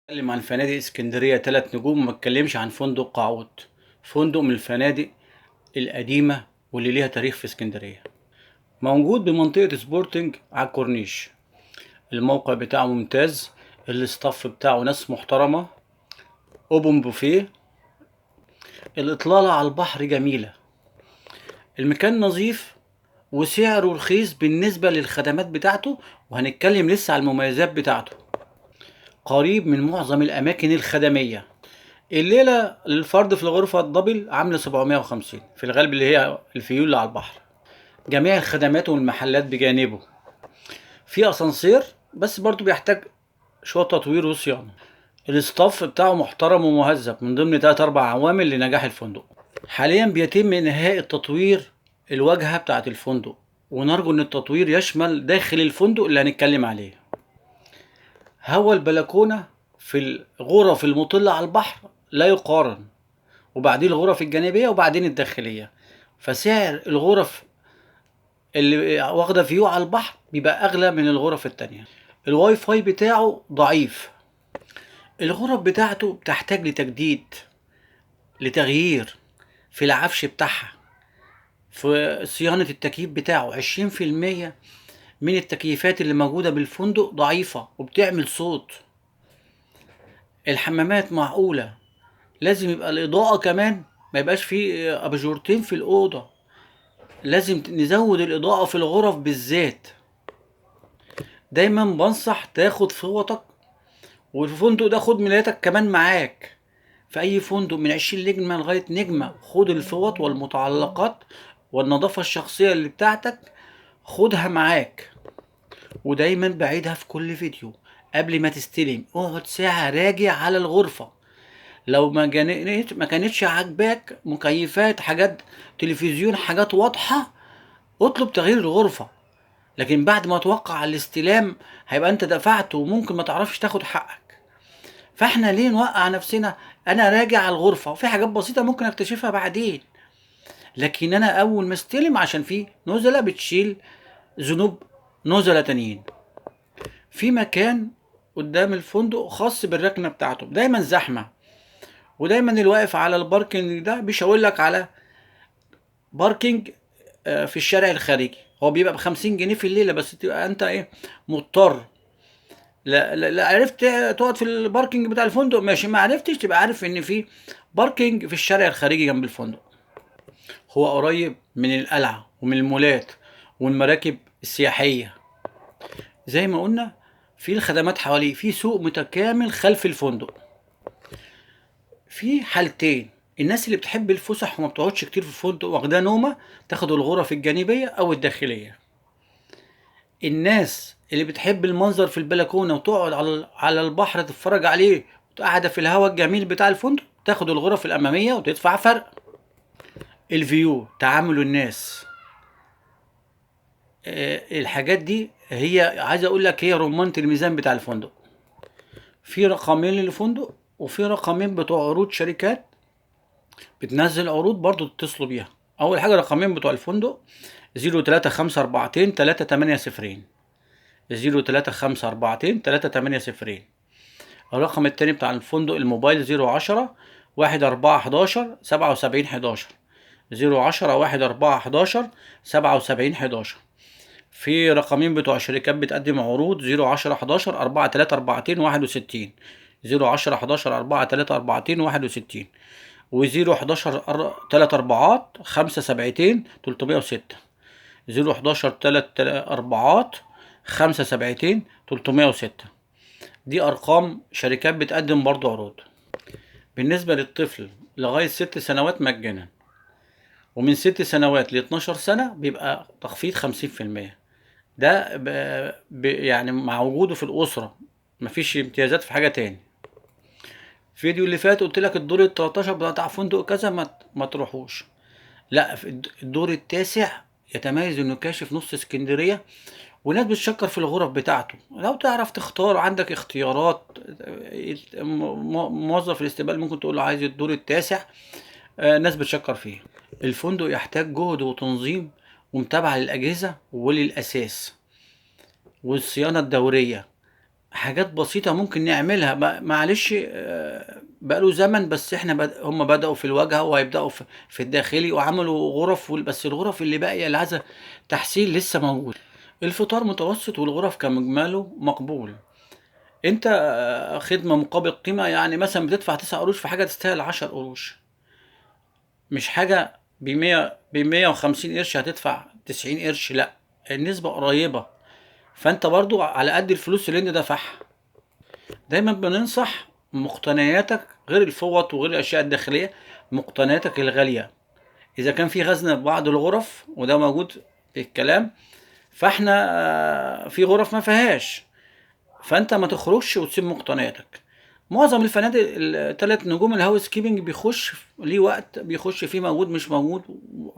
اتكلم عن فنادق اسكندرية 3 نجوم، وما اتكلمش عن فندق قاعود. فندق من الفنادق القديمة واللي ليها تاريخ في اسكندرية، موجود بمنطقة سبورتنج على الكورنيش. الموقع بتاعه ممتاز، الاستاف بتاعه ناس محترمة، اوبن بوفيه، الاطلالة على البحر جميلة، المكان نظيف وسعره رخيص بالنسبة للخدمات بتاعته، وهنتكلم لسه على المميزات بتاعته. قريب من معظم الأماكن الخدمية. الليلة للفرد في الغرفة الدبل عاملة 750 في الغالب، اللي هي الفيول اللي على البحر. جميع الخدمات والمحلات بجانبه. في اسانسير بس برضو بيحتاج شوية تطوير وصيانة. الاستاف بتاعه محترم ومهذب، من ضمن 3 4 عوامل لنجاح الفندق. حاليا بيتم انهاء التطوير الواجهة بتاعة الفندق، ونرجو ان التطوير يشمل داخل الفندق اللي هنتكلم عليه. هوا البلكونة في الغرف المطلة على البحر لا يقارن، وبعدين الغرف الجانبية وبعدين الداخلية. فسعر الغرف اللي واخدة فيو على البحر بيبقى أغلى من الغرف التانية. الواي فاي بتاعه ضعيف. الغرف بتاعته بتحتاج لتجديد، لتغيير في العفش بتاعها، في صيانة التكييف بتاعه. 20% من التكييفات اللي موجودة بالفندق ضعيفة وبتعمل صوت. الحمامات معقولة، لازم يبقى الإضاءة كمان ما يبقاش فيه أباجورتين في الأوضة، لازم نزود الإضاءة في الغرف بالذات. دايما بنصح تاخد فوطك، والفندق ده خد ملاياتك كمان معاك. في أي فندق من 20 نجمة لغاية نجمة خد الفوط والمتعلقات والنظافة الشخصية اللي بتاعتك، خدها معاك. ودايما بعيدها في كل فيديو قبل ما تستلم. اقعد ساعة راجع على الغرفة. لو ما كانتش عاجباك مكيفات، حاجات تلفزيون، حاجات واضحة، اطلب تغيير الغرفة. لكن بعد ما توقع على الاستلام هيبقى انت دفعت وممكن ما تعرفش تاخد حقك. فاحنا ليه نوقع نفسنا؟ انا راجع على الغرفة، وفي حاجات بسيطة ممكن اكتشفها بعدين، لكن انا اول ما استلم عشان في نزلة بتشيل ذنوب نزلة تانيين. في مكان قدام الفندق خاص بالركنة بتاعته، دايما زحمة، ودايما الواقف على الباركنج ده بيشاور لك على باركنج في الشارع الخارجي. هو بيبقى ب50 جنيه في الليلة، بس تبقى انت ايه، مضطر. لا عرفت تقعد في الباركنج بتاع الفندق ماشي، ما عرفتش تبقى عارف ان في باركنج في الشارع الخارجي جنب الفندق. هو قريب من القلعة ومن المولات والمراكب السياحية. زي ما قلنا، في الخدمات حواليه، في سوق متكامل خلف الفندق. في حالتين: الناس اللي بتحب الفسح وما بتقعدش كتير في الفندق واخداه نومة، تاخد الغرف الجانبية او الداخلية. الناس اللي بتحب المنظر في البلكونة وتقعد على البحر تتفرج عليه وقاعدة في الهواء الجميل بتاع الفندق، تاخد الغرف الأمامية وتدفع فرق. الفيو، تعامل الناس، الحاجات دي هي عايز اقول لك هي رمانة الميزان بتاع الفندق. في رقمين للفندق، وفي رقمين بتوع عروض شركات بتنزل عروض برضو تتصلوا بيها. اول حاجة رقمين بتوع الفندق: 0354 380. الرقم التاني بتاع الفندق الموبايل 010 1411 7711. 010 1411 7711. في رقمين بتوع شركات بتقدم عروض: 010 11 4342 61. 010 11 4342 61. و011 3 4 5 7 306. 011 3 4 5 7 306. دي ارقام شركات بتقدم برضو عروض. بالنسبة للطفل لغاية 6 سنوات مجانا، ومن 6 سنوات ل12 سنة بيبقى تخفيض 50%. ده يعني مع وجوده في الأسرة، مفيش امتيازات في حاجة تاني. الفيديو اللي فات قلت لك الدور ال13 بتاع فندق كذا ما تروحوش. لا، في الدور التاسع يتميز انه كاشف نص اسكندرية، وناس بتشكر في الغرف بتاعته. لو تعرف تختار، عندك اختيارات. موظف الاستقبال ممكن تقول له عايز الدور التاسع، ناس بتشكر فيه. الفندق يحتاج جهد وتنظيم ومتابعة للأجهزة وللأساس والصيانة الدورية. حاجات بسيطة ممكن نعملها. معلش بقاله زمن، بس احنا هم بدأوا في الواجهة وهيبدأوا في الداخلي وعملوا غرف، بس الغرف اللي باقية اللي عايزة تحسين لسه موجود. الفطار متوسط والغرف كمجمله مقبول. انت خدمة مقابل قيمة، يعني مثلا بتدفع 9 قروش في حاجة تستاهل 10 قروش. مش حاجة ب150 قرش هتدفع 90 قرش، لا، النسبة قريبة. فانت برضو على قد الفلوس اللي انت دافعها. دايما بننصح مقتنياتك غير الفوط وغير الاشياء الداخلية، مقتنياتك الغالية. اذا كان في خزنة في بعض الغرف وده موجود في الكلام، فاحنا في غرف ما فيهاش، فانت ما تخرجش وتسيب مقتنياتك. معظم الفنادق الثلاث نجوم الهاوس كيبنج بيخش ليه وقت بيخش فيه موجود مش موجود.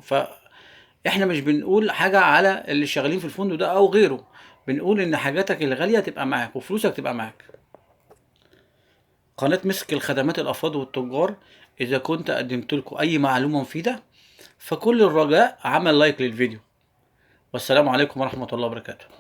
فاحنا مش بنقول حاجة على اللي شغالين في الفندق ده او غيره، بنقول ان حاجاتك الغالية تبقى معاك وفلوسك تبقى معاك. قناة مسك الخدمات الافراد والتجار، اذا كنت قدمت لكم اي معلومة مفيدة فكل الرجاء عمل لايك للفيديو. والسلام عليكم ورحمة الله وبركاته.